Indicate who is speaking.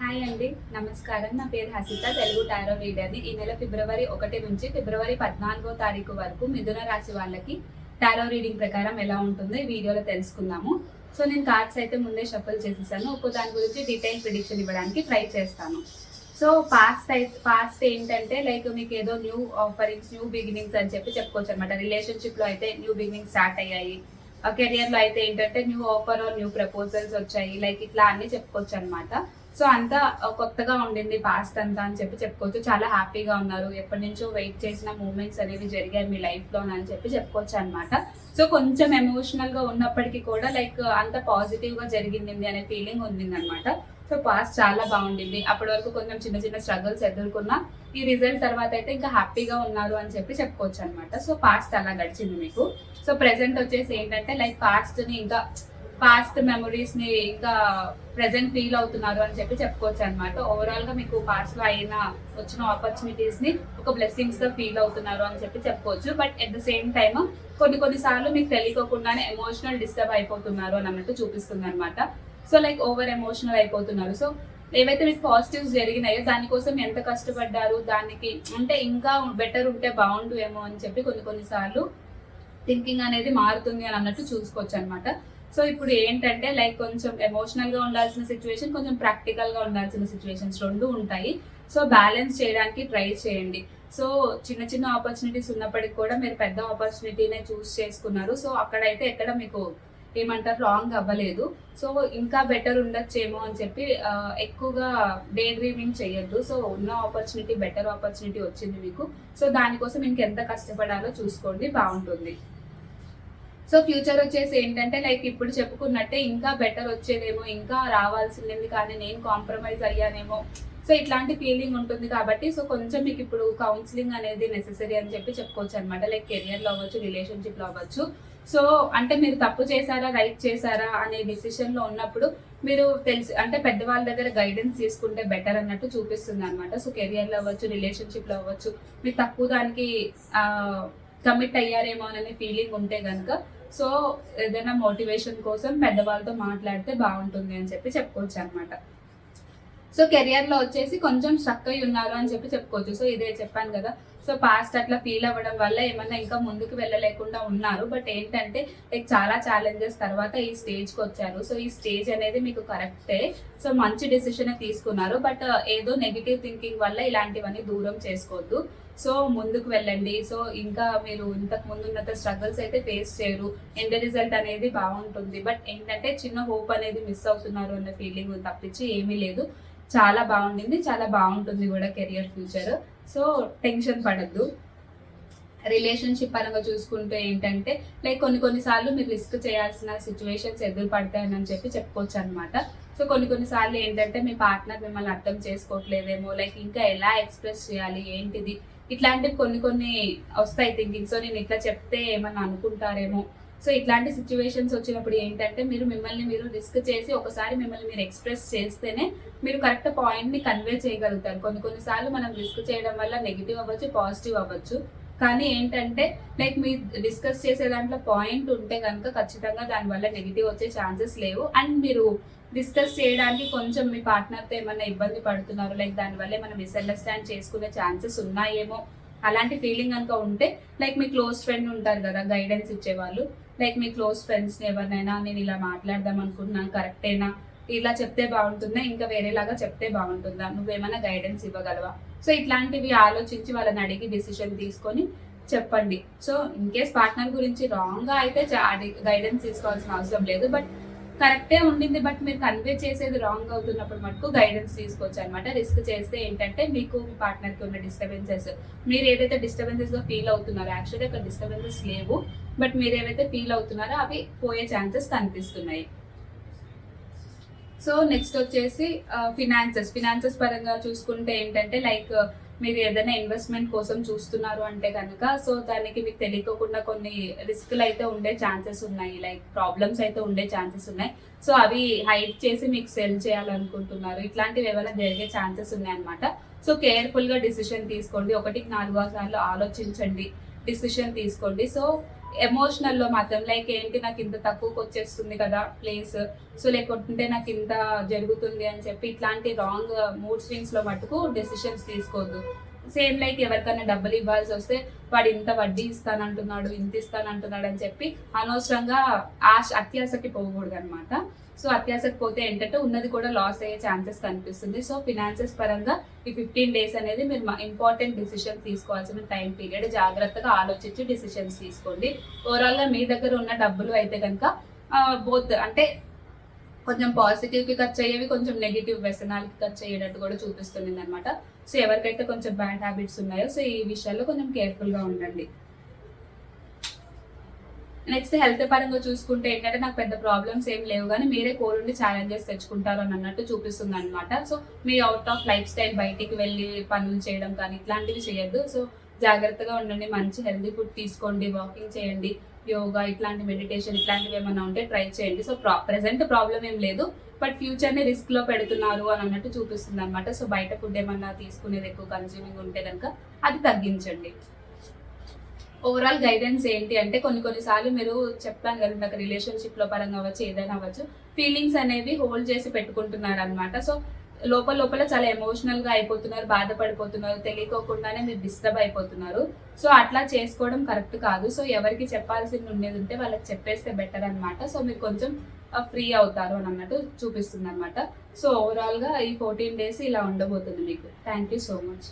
Speaker 1: Hi అండి, నమస్కారం. నా పేరు హసిత, తెలుగు టారో రీడర్ని. ఈ నెల ఫిబ్రవరి 1 నుంచి ఫిబ్రవరి 14వ తారీఖు వరకు మిథున రాశి వాళ్ళకి టారో రీడింగ్ ప్రకారం ఎలా ఉంటుందో ఈ వీడియోలో తెలుసుకుందాము. సో నేను కార్డ్స్ అయితే ముందే షఫల్ చేసేసాను. ఒక్కో దాని గురించి డీటెయిల్ ప్రిడిక్షన్ ఇవ్వడానికి ట్రై చేస్తాను. సో పాస్ట్ ఏంటంటే లైక్ మీకు ఏదో న్యూ ఆఫరింగ్స్, న్యూ బిగినింగ్స్ అని చెప్పుకోవచ్చు అనమాట. రిలేషన్షిప్లో అయితే న్యూ బిగినింగ్స్ స్టార్ట్ అయ్యాయి. కెరియర్లో అయితే ఏంటంటే new offer or new proposals వచ్చాయి. లైక్ ఇట్లా అన్ని చెప్పుకోవచ్చు అనమాట. సో అంతా కొత్తగా ఉండింది పాస్ట్ అంతా అని చెప్పుకోవచ్చు. చాలా హ్యాపీగా ఉన్నారు. ఎప్పటి నుంచో వెయిట్ చేసిన మూమెంట్స్ అనేవి జరిగాయి మీ లైఫ్లో అని చెప్పుకోవచ్చు అనమాట. సో కొంచెం ఎమోషనల్గా ఉన్నప్పటికీ కూడా లైక్ అంత పాజిటివ్గా జరిగింది అనే ఫీలింగ్ ఉండింది అనమాట. సో పాస్ట్ చాలా బాగుండింది. అప్పటి వరకు కొంచెం చిన్న చిన్న స్ట్రగుల్స్ ఎదుర్కొన్నా ఈ రిజల్ట్ తర్వాత అయితే ఇంకా హ్యాపీగా ఉన్నారు అని చెప్పుకోవచ్చు అనమాట. సో పాస్ట్ అలా గడిచింది మీకు. సో ప్రెసెంట్ వచ్చేసి ఏంటంటే లైక్ పాస్ట్ మెమరీస్ ని ఇంకా ప్రెసెంట్ ఫీల్ అవుతున్నారు అని చెప్పుకోవచ్చు అనమాట. ఓవరాల్ గా మీకు పాస్ట్ లో వచ్చిన ఆపర్చునిటీస్ ని ఒక బ్లెస్సింగ్స్ గా ఫీల్ అవుతున్నారు అని చెప్పుకోవచ్చు. But at the same time కొన్నిసార్లు మీకు తెలియకోకుండానే ఎమోషనల్ డిస్టర్బ్ అయిపోతున్నారు అని అన్నట్టు చూపిస్తుంది అనమాట. సో లైక్ ఓవర్ ఎమోషనల్ అయిపోతున్నారు. సో ఏవైతే మీకు పాజిటివ్స్ జరిగినాయో దానికోసం ఎంత కష్టపడ్డారు, దానికి అంటే ఇంకా బెటర్ ఉంటే బాగుండు ఏమో అని కొన్నిసార్లు థింకింగ్ అనేది మారుతుంది అని అన్నట్టు చూసుకోవచ్చు అనమాట. సో ఇప్పుడు ఏంటంటే లైక్ కొంచెం ఎమోషనల్గా ఉండాల్సిన సిచ్యువేషన్, కొంచెం ప్రాక్టికల్గా ఉండాల్సిన సిచ్యువేషన్స్ రెండు ఉంటాయి. సో బ్యాలెన్స్ చేయడానికి ట్రై చేయండి. సో చిన్న చిన్న ఆపర్చునిటీస్ ఉన్నప్పటికీ కూడా మీరు పెద్ద ఆపర్చునిటీనే చూస్ చేసుకున్నారు. సో అక్కడైతే ఎక్కడ మీకు ఏమంటారు రాంగ్ అవ్వలేదు. సో ఇంకా బెటర్ ఉండొచ్చేమో అని ఎక్కువగా డే డ్రీమింగ్ చేయొద్దు. సో ఉన్న ఆపర్చునిటీ, బెటర్ ఆపర్చునిటీ వచ్చింది మీకు. సో దానికోసం ఇంకెంత కష్టపడాలో చూసుకోండి, బాగుంటుంది. సో ఫ్యూచర్ వచ్చేసి ఏంటంటే లైక్ ఇప్పుడు చెప్పుకున్నట్టే ఇంకా బెటర్ వచ్చేదేమో, ఇంకా రావాల్సింది కానీ నేను కాంప్రమైజ్ అయ్యానేమో, సో ఇట్లాంటి ఫీలింగ్ ఉంటుంది. కాబట్టి సో కొంచెం మీకు ఇప్పుడు కౌన్సిలింగ్ అనేది నెసెసరీ అని చెప్పుకోవచ్చు అనమాట. లైక్ కెరియర్లో అవ్వచ్చు, రిలేషన్షిప్లో అవ్వచ్చు. సో అంటే మీరు తప్పు చేశారా, రైట్ చేశారా అనే డిసిషన్లో ఉన్నప్పుడు మీరు అంటే పెద్దవాళ్ళ దగ్గర గైడెన్స్ తీసుకుంటే బెటర్ అన్నట్టు చూపిస్తుంది అనమాట. సో కెరియర్లో అవ్వచ్చు, రిలేషన్షిప్లో అవ్వచ్చు, మీరు తక్కువ దానికి కమిట్ అయ్యారేమో అనే ఫీలింగ్ ఉంటే కనుక సో ఏదైనా మోటివేషన్ కోసం పెద్దవాళ్ళతో మాట్లాడితే బాగుంటుంది అని చెప్పుకోవచ్చు అనమాట. సో కెరియర్లో వచ్చేసి కొంచెం స్ట్రక్ అయి ఉన్నారు అని చెప్పుకోవచ్చు. సో ఇదే చెప్పాను కదా. సో పాస్ట్ అట్లా ఫీల్ అవ్వడం వల్ల ఏమన్నా ఇంకా ముందుకు వెళ్ళలేకుండా ఉన్నారు. బట్ ఏంటంటే లైక్ చాలా ఛాలెంజెస్ తర్వాత ఈ స్టేజ్కి వచ్చారు. సో ఈ స్టేజ్ అనేది మీకు కరెక్టే. సో మంచి డెసిషన్ తీసుకున్నారు. బట్ ఏదో నెగిటివ్ థింకింగ్ వల్ల ఇలాంటివన్నీ దూరం చేసుకోవద్దు. సో ముందుకు వెళ్ళండి. సో ఇంకా మీరు ఇంతకు ముందు ఉన్నంత స్ట్రగుల్స్ అయితే ఫేస్ చేయరు. ఎండ్ రిజల్ట్ అనేది బాగుంటుంది. బట్ ఏంటంటే చిన్న హోప్ అనేది మిస్ అవుతున్నారు అన్న ఫీలింగ్ తప్పించి ఏమీ లేదు. చాలా బాగుండింది, చాలా బాగుంటుంది కూడా కెరియర్ ఫ్యూచర్. సో టెన్షన్ పడద్దు. రిలేషన్షిప్ పరంగా చూసుకుంటే ఏంటంటే లైక్ కొన్నిసార్లు మీరు రిస్క్ చేయాల్సిన సిచ్యువేషన్స్ ఎదురు పడతాయని చెప్పుకోవచ్చు అనమాట. సో కొన్నిసార్లు ఏంటంటే మీ పార్ట్నర్ మిమ్మల్ని అర్థం చేసుకోవట్లేదేమో, లైక్ ఇంకా ఎలా ఎక్స్ప్రెస్ చేయాలి ఏంటిది, ఇట్లాంటివి కొన్ని వస్తాయి థింకింగ్. సో నేను ఇట్లా చెప్తే ఏమన్నా అనుకుంటారేమో. సో ఇట్లాంటి సిచ్యువేషన్స్ వచ్చినప్పుడు ఏంటంటే మిమ్మల్ని మీరు రిస్క్ చేసి ఒకసారి మిమ్మల్ని మీరు ఎక్స్ప్రెస్ చేస్తేనే మీరు కరెక్ట్ పాయింట్ని కన్వే చేయగలుగుతారు. కొన్నిసార్లు మనం రిస్క్ చేయడం వల్ల నెగిటివ్ అవ్వచ్చు, పాజిటివ్ అవ్వచ్చు. కానీ ఏంటంటే లైక్ మీరు డిస్కస్ చేసే దాంట్లో పాయింట్ ఉంటే కనుక ఖచ్చితంగా దానివల్ల నెగిటివ్ వచ్చే ఛాన్సెస్ లేవు. అండ్ మీరు డిస్కస్ చేయడానికి కొంచెం మీ పార్ట్నర్తో ఏమైనా ఇబ్బంది పడుతున్నారు, లైక్ దానివల్ల ఏమైనా మిస్అండర్స్టాండ్ చేసుకునే ఛాన్సెస్ ఉన్నాయేమో అలాంటి ఫీలింగ్ కనుక ఉంటే లైక్ మీ క్లోజ్ ఫ్రెండ్ ఉంటారు కదా గైడెన్స్ ఇచ్చేవాళ్ళు, లైక్ మీ క్లోజ్ ఫ్రెండ్స్ని ఎవరినైనా నేను ఇలా మాట్లాడదాం అనుకుంటున్నాను, కరెక్టేనా, ఇలా చెప్తే బాగుంటుందా, ఇంకా వేరేలాగా చెప్తే బాగుంటుందా, నువ్వేమైనా గైడెన్స్ ఇవ్వగలవా. సో ఇట్లాంటివి ఆలోచించి వాళ్ళని అడిగి డిసిషన్ తీసుకొని చెప్పండి. సో ఇన్ కేస్ పార్ట్నర్ గురించి రాంగ్గా అయితే గైడెన్స్ తీసుకోవాల్సిన అవసరం లేదు. బట్ కరెక్టే ఉండింది, బట్ మీరు కన్వే చేసేది రాంగ్ అవుతున్నప్పుడు మటుకు గైడెన్స్ తీసుకోవచ్చు అనమాట. రిస్క్ చేస్తే ఏంటంటే మీకు మీ పార్ట్నర్కి ఉన్న డిస్టర్బెన్సెస్, మీరు ఏదైతే డిస్టర్బెన్సెస్గా ఫీల్ అవుతున్నారో, యాక్చువల్లీ అక్కడ డిస్టర్బెన్సెస్ లేవు, బట్ మీరు ఏవైతే ఫీల్ అవుతున్నారో అవి పోయే ఛాన్సెస్ కనిపిస్తున్నాయి. సో నెక్స్ట్ వచ్చేసి ఫినాన్సెస్ పరంగా చూసుకుంటే ఏంటంటే లైక్ మీరు ఏదైనా ఇన్వెస్ట్మెంట్ కోసం చూస్తున్నారు అంటే కనుక సో దానికి మీకు తెలియకుండా కొన్ని రిస్క్లు అయితే ఉండే ఛాన్సెస్ ఉన్నాయి, లైక్ ప్రాబ్లమ్స్ అయితే ఉండే ఛాన్సెస్ ఉన్నాయి. సో అవి హైడ్ చేసి మీకు సెల్ చేయాలనుకుంటున్నారు, ఇట్లాంటివి ఏమైనా జరిగే ఛాన్సెస్ ఉన్నాయి అనమాట. సో కేర్ఫుల్గా డిసిషన్ తీసుకోండి. 1-4 సార్లు ఆలోచించండి, డిసిషన్ తీసుకోండి. సో ఎమోషనల్లో మాత్రం లైక్ ఏంటి నాకు ఇంత తక్కువకి వచ్చేస్తుంది కదా ప్లేస్, సో లేకుంటే నాకు ఇంత జరుగుతుంది అని చెప్పి ఇట్లాంటి రాంగ్ మూడ్ స్వింగ్స్లో మటుకు డెసిషన్స్ తీసుకోవద్దు. సేమ్ లైక్ ఎవరికైనా డబ్బులు ఇవ్వాల్సి వస్తే వాడు ఇంత వడ్డీ ఇస్తానంటున్నాడు, ఇంత ఇస్తానంటున్నాడు అని చెప్పి అనవసరంగా అత్యాశకి పోకూడదు అనమాట. సో అత్యాశకి పోతే ఏంటంటే ఉన్నది కూడా లాస్ అయ్యే ఛాన్సెస్ కనిపిస్తుంది. సో ఫినాన్సెస్ పరంగా ఈ 15 days అనేది మీరు ఇంపార్టెంట్ డిసిషన్స్ తీసుకోవాల్సిన టైం పీరియడ్. జాగ్రత్తగా ఆలోచించి డిసిషన్స్ తీసుకోండి. ఓవరాల్గా మీ దగ్గర ఉన్న డబ్బులు అయితే కనుక బోత్ అంటే కొంచెం పాజిటివ్కి ఖర్చు అయ్యేవి, కొంచెం నెగిటివ్ వ్యసనాలకి ఖర్చు అయ్యేటట్టు కూడా చూపిస్తుంది అనమాట. సో ఎవరికైతే కొంచెం బ్యాడ్ హ్యాబిట్స్ ఉన్నాయో సో ఈ విషయాల్లో కొంచెం కేర్ఫుల్గా ఉండండి. నెక్స్ట్ హెల్త్ పరంగా చూసుకుంటే ఏంటంటే నాకు పెద్ద ప్రాబ్లమ్స్ ఏం లేవు, కానీ మీరే కోరుండి ఛాలెంజెస్ తెచ్చుకుంటారు అని అన్నట్టు చూపిస్తుంది అనమాట. So me out of life style బయటికి వెళ్ళి పనులు చేయడం కానీ ఇట్లాంటివి చేయొద్దు. సో జాగ్రత్తగా ఉండండి, మంచి హెల్తీ ఫుడ్ తీసుకోండి, వాకింగ్ చేయండి, యోగా ఇట్లాంటి మెడిటేషన్ ఇట్లాంటివి ఏమైనా ఉంటే ట్రై చేయండి. సో ప్రెసెంట్ ప్రాబ్లం ఏం లేదు, బట్ ఫ్యూచర్ని రిస్క్లో పెడుతున్నారు అని అన్నట్టు చూపిస్తుంది అనమాట. సో బయట ఫుడ్ ఏమన్నా తీసుకునేది ఎక్కువ కన్జ్యూమింగ్ ఉంటే కనుక అది తగ్గించండి. ఓవరాల్ గైడెన్స్ ఏంటి అంటే కొన్నిసార్లు మీరు చెప్పాను కదా నాకు రిలేషన్షిప్లో పరంగా అవ్వచ్చు, ఏదైనా అవ్వచ్చు, ఫీలింగ్స్ అనేవి హోల్డ్ చేసి పెట్టుకుంటున్నారు అనమాట. సో లోపల చాలా ఎమోషనల్గా అయిపోతున్నారు, బాధపడిపోతున్నారు, తెలియకోకుండానే మీరు డిస్టర్బ్ అయిపోతున్నారు. సో అట్లా చేసుకోవడం కరెక్ట్ కాదు. సో ఎవరికి చెప్పాల్సింది ఉండేది ఉంటే వాళ్ళకి చెప్పేస్తే బెటర్ అనమాట. సో మీరు కొంచెం ఫ్రీ అవుతారు అని అన్నట్టు చూపిస్తుంది అనమాట. సో ఓవరాల్గా ఈ 14 days ఇలా ఉండబోతుంది మీకు. Thank you so much.